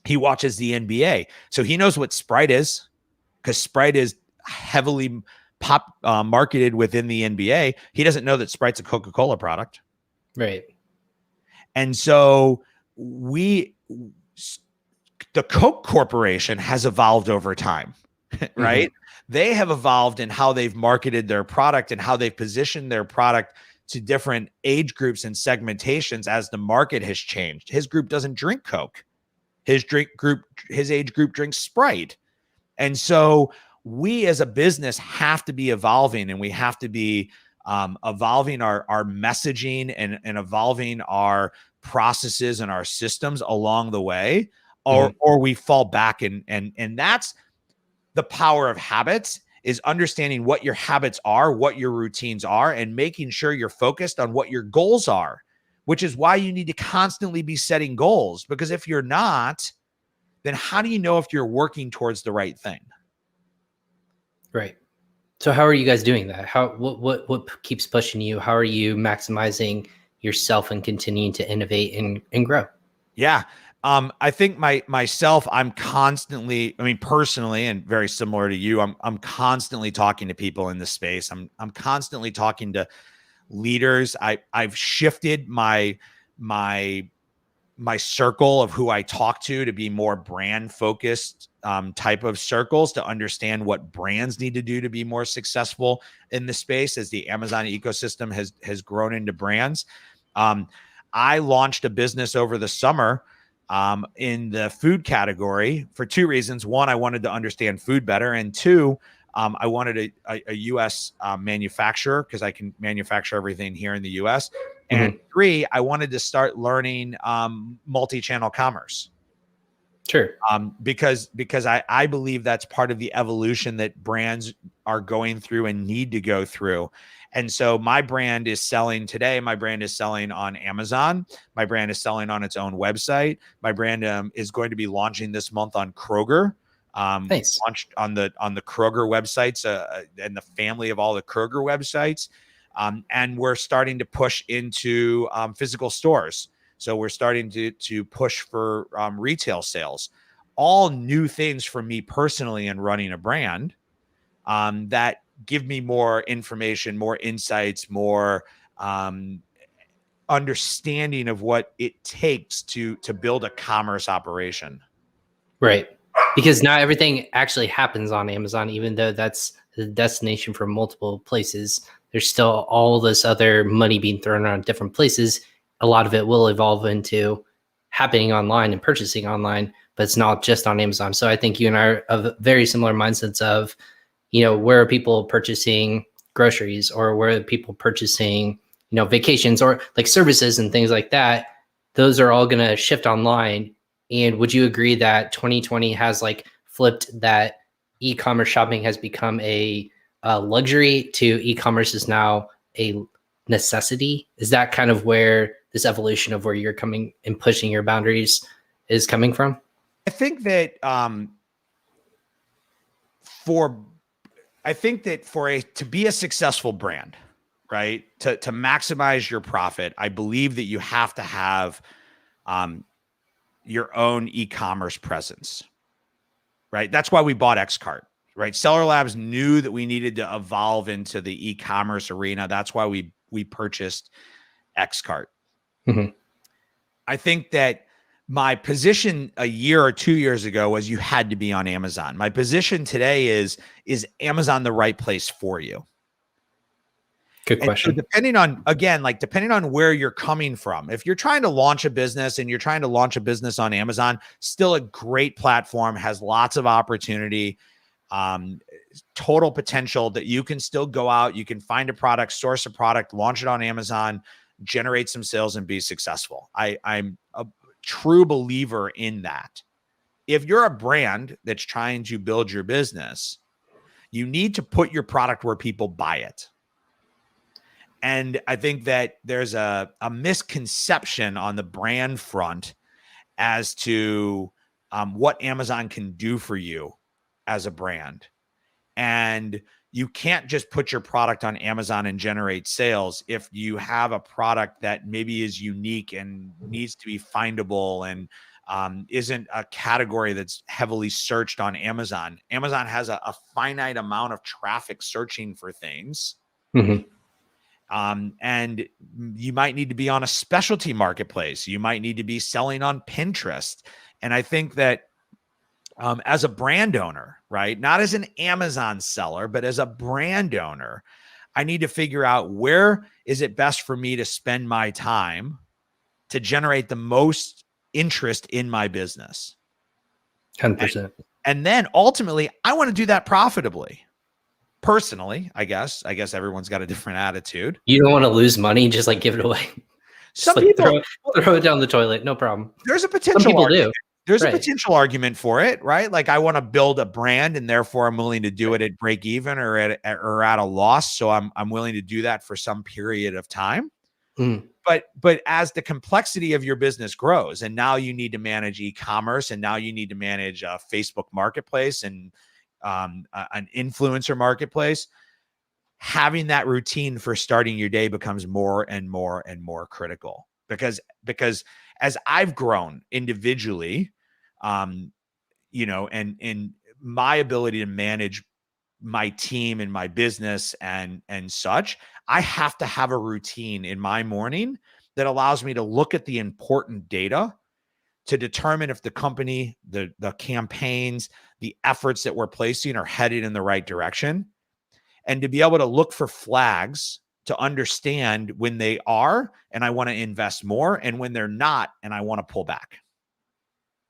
He watches the NBA. So he knows what Sprite is, because Sprite is heavily marketed within the NBA. He doesn't know that Sprite's a Coca-Cola product. Right. And so the Coke Corporation has evolved over time, right? Mm-hmm. They have evolved in how they've marketed their product and how they've positioned their product to different age groups and segmentations as the market has changed. His group doesn't drink Coke. His age group drinks Sprite. And so we as a business have to be evolving, and we have to be evolving our messaging and evolving our processes and our systems along the way, or we fall back. And that's the power of habits, is understanding what your habits are, what your routines are, and making sure you're focused on what your goals are, which is why you need to constantly be setting goals. Because if you're not, then how do you know if you're working towards the right thing? Right. So how are you guys doing that? What keeps pushing you? How are you maximizing yourself and continuing to innovate and grow? Yeah. I think myself, I'm constantly, I mean, personally, and very similar to you, I'm constantly talking to people in this space. I'm constantly talking to leaders. I've shifted my circle of who I talk to be more brand focused type of circles, to understand what brands need to do to be more successful in the space as the Amazon ecosystem has grown into brands. I launched a business over the summer in the food category for two reasons. One, I wanted to understand food better. And two, I wanted a U.S. Manufacturer, because I can manufacture everything here in the U.S. And three, I wanted to start learning multi-channel commerce. Sure. Because I believe that's part of the evolution that brands are going through and need to go through. And so my brand is selling today. My brand is selling on Amazon. My brand is selling on its own website. My brand is going to be launching this month on Kroger. Nice. Launched on the Kroger websites and the family of all the Kroger websites. And we're starting to push into physical stores. So we're starting to push for retail sales. All new things for me personally in running a brand that give me more information, more insights, more understanding of what it takes to build a commerce operation. Right. Because not everything actually happens on Amazon, even though that's the destination for multiple places. There's still all this other money being thrown around different places. A lot of it will evolve into happening online and purchasing online, but it's not just on Amazon. So I think you and I are of very similar mindsets of, where are people purchasing groceries, or where are people purchasing, vacations, or like services and things like that. Those are all going to shift online And would you agree that 2020 has like flipped that e-commerce shopping has become a luxury to e-commerce is now a necessity? Is that kind of where this evolution of where you're coming and pushing your boundaries is coming from? I think that for to be a successful brand, right, to maximize your profit, I believe that you have to have your own e-commerce presence, right? That's why we bought Xcart, right? Seller Labs knew that we needed to evolve into the e-commerce arena. That's why we purchased Xcart. Mm-hmm. I think that my position a year or 2 years ago was you had to be on Amazon. My position today is Amazon the right place for you? Good question. And so depending on where you're coming from, if you're trying to launch a business and you're trying to launch a business on Amazon, still a great platform, has lots of opportunity, total potential that you can still go out, you can find a product, source a product, launch it on Amazon, generate some sales and be successful. I'm a true believer in that. If you're a brand that's trying to build your business, you need to put your product where people buy it. And I think that there's a misconception on the brand front as to what Amazon can do for you as a brand. And you can't just put your product on Amazon and generate sales if you have a product that maybe is unique and needs to be findable and isn't a category that's heavily searched on Amazon. Amazon has a finite amount of traffic searching for things. Mm-hmm. And you might need to be on a specialty marketplace. You might need to be selling on Pinterest. And I think that as a brand owner, right, not as an Amazon seller, but as a brand owner, I need to figure out where is it best for me to spend my time to generate the most interest in my business. 100%. And then ultimately, I want to do that profitably. Personally, I guess everyone's got a different attitude. You don't want to lose money, just like give it away. Some like people throw it down the toilet, no problem. There's a potential Some people argument. do. There's Right. a potential argument for it, right? Like I want to build a brand and therefore I'm willing to do it at break even or at a loss. So I'm willing to do that for some period of time. Mm. But as the complexity of your business grows and now you need to manage e-commerce and now you need to manage a Facebook marketplace and an influencer marketplace, having that routine for starting your day becomes more and more and more critical because as I've grown individually, and my ability to manage my team and my business and such, I have to have a routine in my morning that allows me to look at the important data to determine if the company, the campaigns, the efforts that we're placing are headed in the right direction, and to be able to look for flags to understand when they are, and I want to invest more, and when they're not, and I want to pull back.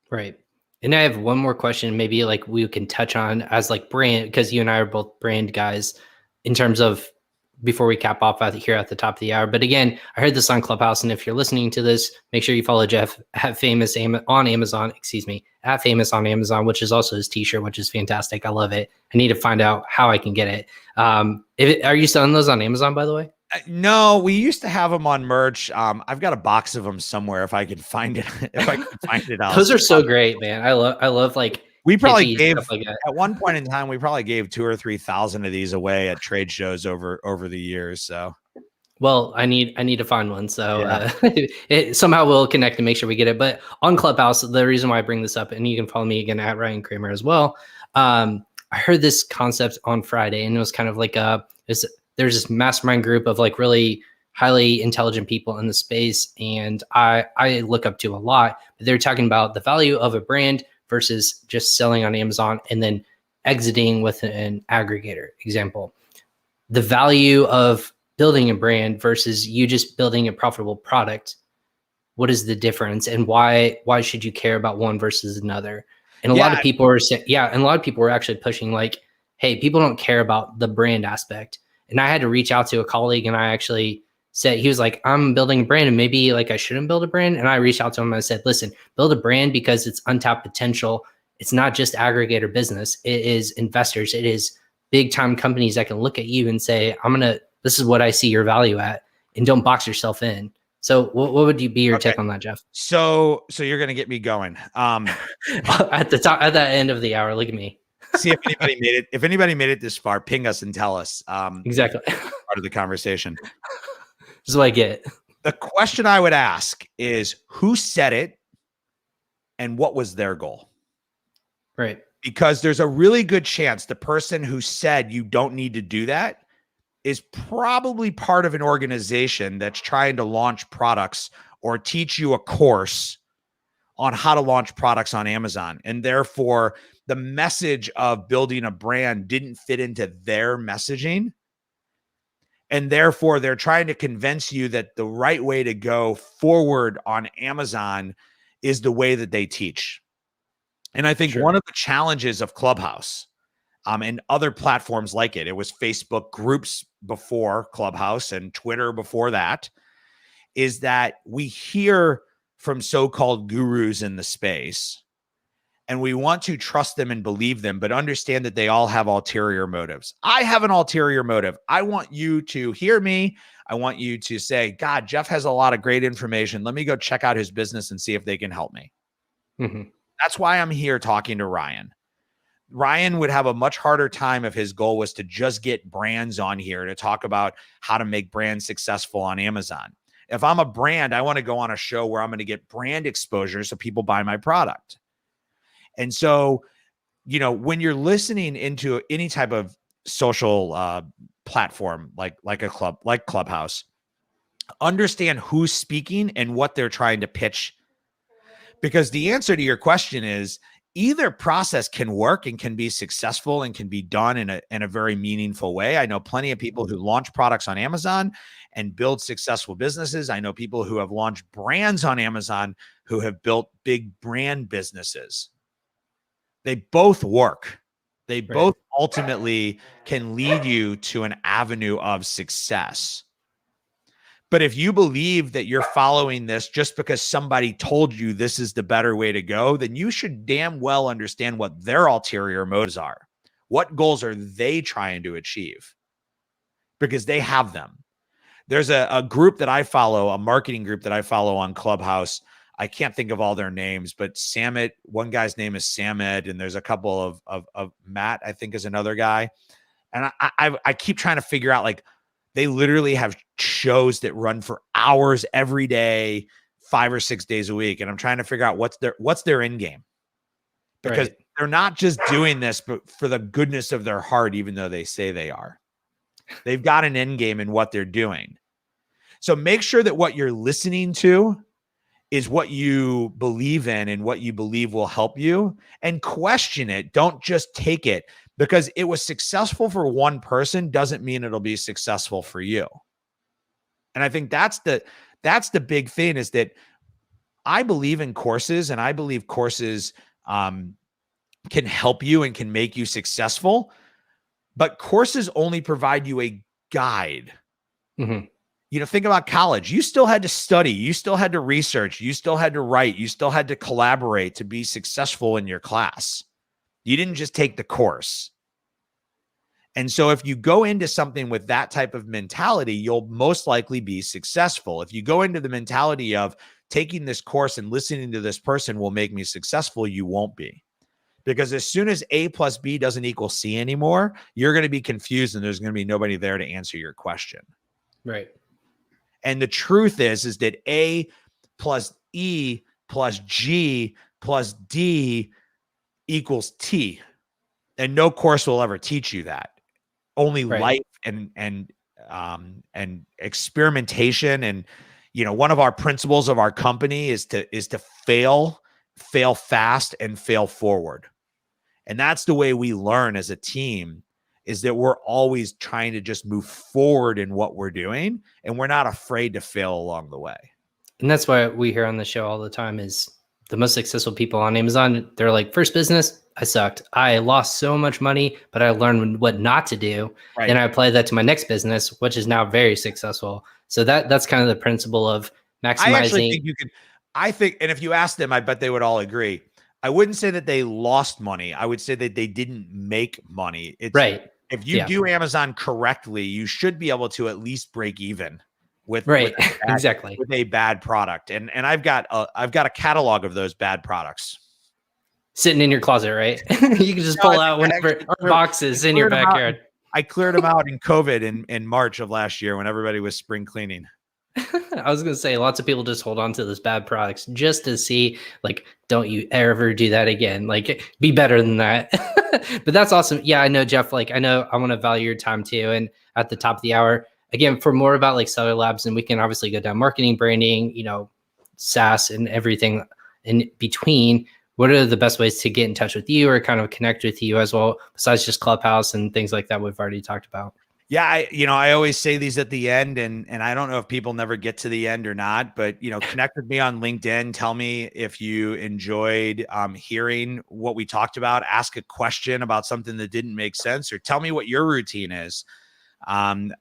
Right. And I have one more question, maybe like we can touch on as like brand, because you and I are both brand guys in terms of before we cap off out here at the top of the hour. But again, I heard this on Clubhouse. And if you're listening to this, make sure you follow Jeff at Famous on Amazon, at Famous on Amazon, which is also his t-shirt, which is fantastic. I love it. I need to find out how I can get it. Are you selling those on Amazon, by the way? No, we used to have them on merch. I've got a box of them somewhere. If I could find it, Those are so great, man. I love like, we probably gave like at one point in time, we probably gave 2,000 or 3,000 of these away at trade shows over the years. So, well, I need to find one. So it somehow we'll connect and make sure we get it. But on Clubhouse, the reason why I bring this up, and you can follow me again at Ryan Cramer as well. I heard this concept on Friday, and it was kind of like there's this mastermind group of like really highly intelligent people in the space, and I look up to a lot. But they're talking about the value of a brand versus just selling on Amazon and then exiting with an aggregator. Example, the value of building a brand versus you just building a profitable product. What is the difference, and why should you care about one versus another? And a lot of people are saying, and a lot of people were actually pushing like, hey, people don't care about the brand aspect. And I had to reach out to a colleague, and I actually said, he was like, I'm building a brand and maybe like I shouldn't build a brand. And I reached out to him and I said, listen, build a brand because it's untapped potential. It's not just aggregator business. It is investors. It is big time companies that can look at you and say, this is what I see your value at, and don't box yourself in. So what would be your take on that, Jeff? So you're going to get me going. At that end of the hour, look at me. See if anybody made it. If anybody made it this far, ping us and tell us. Exactly. Part of the conversation. This is what I get. The question I would ask is, who said it and what was their goal? Right. Because there's a really good chance the person who said you don't need to do that is probably part of an organization that's trying to launch products or teach you a course on how to launch products on Amazon. And therefore, the message of building a brand didn't fit into their messaging. And therefore, they're trying to convince you that the right way to go forward on Amazon is the way that they teach. And I think one of the challenges of Clubhouse and other platforms like it was Facebook groups before Clubhouse and Twitter before that, is that we hear from so-called gurus in the space and we want to trust them and believe them, but understand that they all have ulterior motives. I have an ulterior motive. I want you to hear me. I want you to say, God, Jeff has a lot of great information. Let me go check out his business and see if they can help me. Mm-hmm. That's why I'm here talking to Ryan. Ryan would have a much harder time if his goal was to just get brands on here to talk about how to make brands successful on Amazon. If I'm a brand, I want to go on a show where I'm going to get brand exposure so people buy my product. And so, when you're listening into any type of social platform like Clubhouse, understand who's speaking and what they're trying to pitch. Because the answer to your question is either process can work and can be successful and can be done in a very meaningful way. I know plenty of people who launch products on Amazon and build successful businesses. I know people who have launched brands on Amazon who have built big brand businesses. They both work. They both ultimately can lead you to an avenue of success. But if you believe that you're following this just because somebody told you this is the better way to go, then you should damn well understand what their ulterior motives are. What goals are they trying to achieve? Because they have them. There's a group that I follow, a marketing group that I follow on Clubhouse. I can't think of all their names, but Samit, one guy's name is Samit, and there's a couple of Matt, I think is another guy. And I keep trying to figure out, like, they literally have shows that run for hours every day, 5 or 6 days a week. And I'm trying to figure out what's their end game, because they're not just doing this but for the goodness of their heart, even though they say they are. They've got an end game in what they're doing. So make sure that what you're listening to is what you believe in and what you believe will help you, and question it. Don't just take it because it was successful for one person doesn't mean it'll be successful for you. And I think that's the big thing, is that I believe in courses, and I believe courses can help you and can make you successful, but courses only provide you a guide. Mm-hmm. Think about college. You still had to study. You still had to research. You still had to write. You still had to collaborate to be successful in your class. You didn't just take the course. And so if you go into something with that type of mentality, you'll most likely be successful. If you go into the mentality of taking this course and listening to this person will make me successful, you won't be. Because as soon as A plus B doesn't equal C anymore, you're going to be confused and there's going to be nobody there to answer your question. Right. And the truth is that A plus E plus G plus D equals T. And no course will ever teach you that. Only life and experimentation. And, one of our principles of our company is to fail fast and fail forward. And that's the way we learn as a team, is that we're always trying to just move forward in what we're doing, and we're not afraid to fail along the way. And that's why we hear on the show all the time is the most successful people on Amazon, they're like, first business, I sucked. I lost so much money, but I learned what not to do. Right. And I applied that to my next business, which is now very successful. So that's kind of the principle of maximizing. I actually think you can, and if you ask them, I bet they would all agree. I wouldn't say that they lost money. I would say that they didn't make money. It's right. If you do Amazon correctly, you should be able to at least break even with exactly with a bad product. And I've got a catalog of those bad products sitting in your closet, right? You can just pull out whenever boxes in your backyard. I cleared them out in COVID in March of last year when everybody was spring cleaning. I was going to say, lots of people just hold on to those bad products just to see, like, don't you ever do that again? Like, be better than that. But that's awesome. Yeah, I know, Jeff, like, I want to value your time too. And at the top of the hour, again, for more about like Seller Labs, and we can obviously go down marketing, branding, SaaS and everything in between. What are the best ways to get in touch with you or kind of connect with you as well, besides just Clubhouse and things like that we've already talked about? Yeah, I always say these at the end, and I don't know if people never get to the end or not, but connect with me on LinkedIn. Tell me if you enjoyed hearing what we talked about. Ask a question about something that didn't make sense, or tell me what your routine is. I'm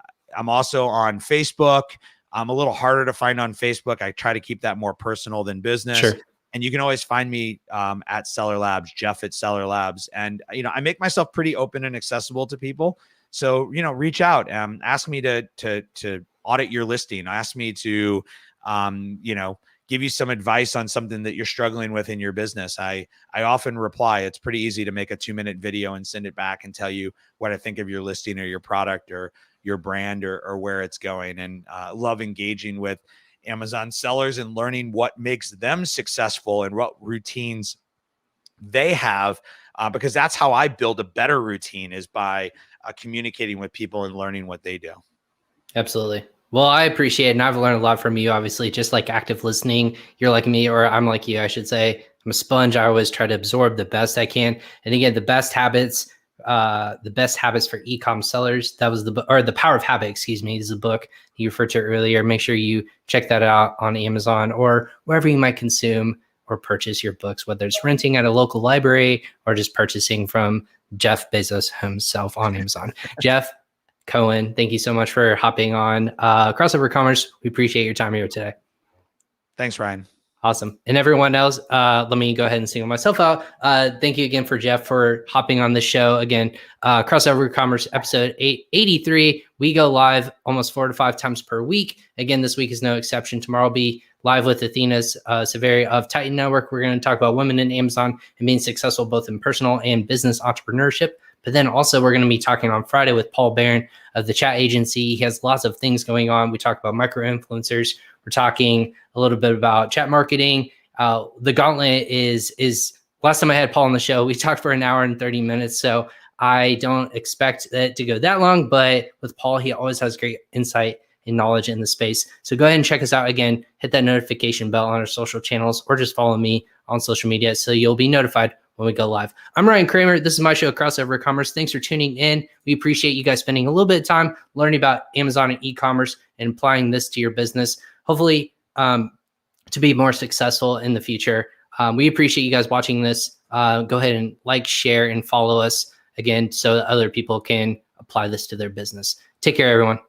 also on Facebook. I'm a little harder to find on Facebook. I try to keep that more personal than business. Sure. And you can always find me at Seller Labs, Jeff at Seller Labs. And, I make myself pretty open and accessible to people. So, reach out, ask me to audit your listing. Ask me to, give you some advice on something that you're struggling with in your business. I often reply. It's pretty easy to make a 2-minute video and send it back and tell you what I think of your listing or your product or your brand or where it's going. And love engaging with Amazon sellers and learning what makes them successful and what routines they have, because that's how I build a better routine, is by communicating with people and learning what they do. Absolutely. Well, I appreciate it. And I've learned a lot from you, obviously, just like active listening. You're like me, or I'm like you, I should say. I'm a sponge. I always try to absorb the best I can. And again, the best habits for e-com sellers. That was The Power of Habit, excuse me, is a book you referred to earlier. Make sure you check that out on Amazon or wherever you might consume or purchase your books, whether it's renting at a local library or just purchasing from Jeff Bezos himself on Amazon. Jeff, Cohen, thank you so much for hopping on Crossover Commerce. We appreciate your time here today. Thanks, Ryan. Awesome. And everyone else, let me go ahead and single myself out. Thank you again for Jeff for hopping on the show. Again, Crossover Commerce episode 883. We go live almost 4 to 5 times per week. Again, this week is no exception. Tomorrow I'll be live with Athena's Severi of Titan Network. We're going to talk about women in Amazon and being successful both in personal and business entrepreneurship. But then also we're going to be talking on Friday with Paul Barron of the Chat Agency. He has lots of things going on. We talk about micro influencers. We're talking a little bit about chat marketing. The gauntlet is last time I had Paul on the show, we talked for an hour and 30 minutes. So I don't expect it to go that long, but with Paul, he always has great insight and knowledge in the space. So go ahead and check us out. Again, hit that notification bell on our social channels or just follow me on social media so you'll be notified when we go live. I'm Ryan Cramer. This is my show, Crossover Commerce. Thanks for tuning in. We appreciate you guys spending a little bit of time learning about Amazon and e-commerce and applying this to your business, hopefully to be more successful in the future. We appreciate you guys watching this. Go ahead and like, share, and follow us again so that other people can apply this to their business. Take care, everyone.